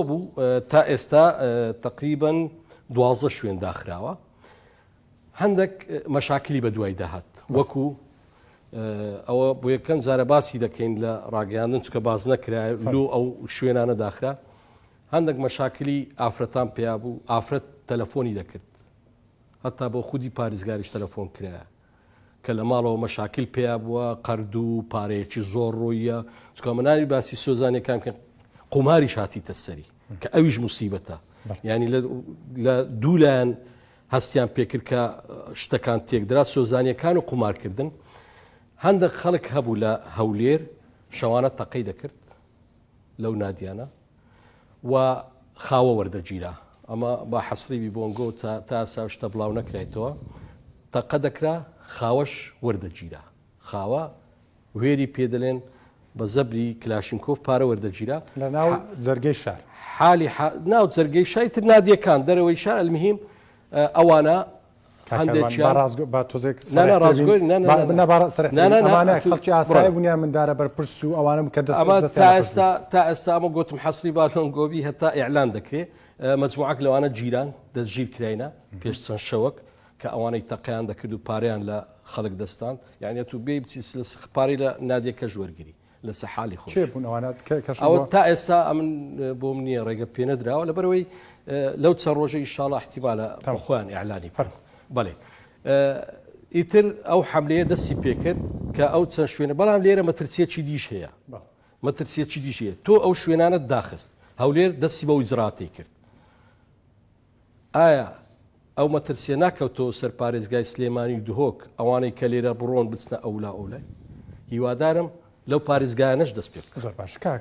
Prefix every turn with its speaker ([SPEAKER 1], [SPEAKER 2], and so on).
[SPEAKER 1] بوو تا ئێستا تقریبن 12 شوێن داخراوە هەندێک مەشاکلی بە دوای داهات وەکو ئەوە بۆ یەکەم جارە باسی دەکەین لە ڕاگەیاندن چکە باز نەکرای لۆ ئەو شوێنانە داخرا هەندێک مەشاکلی ئافرەتان پێیا بوو ئافرەت تەلەفۆنی دەکرد هەتا بۆ خودی پارێزگاریش تەلەفۆن کرایە کە لە ماڵەوە مەشاکل پێیا بووە قەرد و پارەیەکی زۆر ڕۆیە چکە مناوی باسی سۆزانەکان کە قوماری شاتیتە سەری کە ئەویش موسیبەتە ینی لە دوولایەن هەستیان پێکرد کە شتەکان تێکدرا سۆزانیەکان و قومارکردن هەندێک خەڵک هەبوو لە هەولێر شەوانە تەقەی دەکرد لەو نادیانە و خاوە وەردەگیرا ئەمە با حەسریبی بۆنگۆ تا ئێستا شتە بڵاو نەکرایتەوە تەقە دەکرا خاوەش وەردەگیرا خاوە وێری پێدەڵێن بە زەبری کلاشینکۆف پارە وەردەگیرا
[SPEAKER 2] لە ناو جەرگەی شار
[SPEAKER 1] حالی ناو جەرگەی شایتر نادیەکان دەرەوەی شار ئەلمهم ئەوانە
[SPEAKER 2] خەڵکی ئاسایی بوونیان مندارە بەرپرس و ئەوانم کە
[SPEAKER 1] تا ئێستا ئەمە گوتم حەسری باشۆن گۆبی هەتا ئیعلان دەکرێت مەجموعەک لەوانە جیران دەستگیر کراینە پێش چەند شەوەک کە ئەوانەی تەقییان دەکرد و پاریان لە خەڵک دەستان یعنی تو بێ بچی پارەی لە نادیەکە ژوەرگری لە سەحالی خۆش ئەوە تا ئێستا ئەمن بۆ منیە ڕێگە پێ نەدراوە لەبەرەوەی لەو چەند ڕۆژە ئینشاڵڵا احتیمالە خۆیان ئیعلانی بەڵێ ئیتر ئەو حملەیە دەستی پێکرد کە ئەو چەند شوێنە بەڵام لێرە مەترسیەکی دیش هەیە مەترسیەکی دیش هەیە تۆ ئەو شوێنانت داخست هەولێر دەستی بە ویزراتی کرد ئایا ئەو مەترسیە ناکەوتەوە سەر پارێزگای سلێمانی دهۆک ئەوانەی کە لێرە بڕۆن بچنە ئەولا ئەولای هیوادارم لەو پارێزگایانەش دەست پێ
[SPEAKER 2] زۆر باش کاک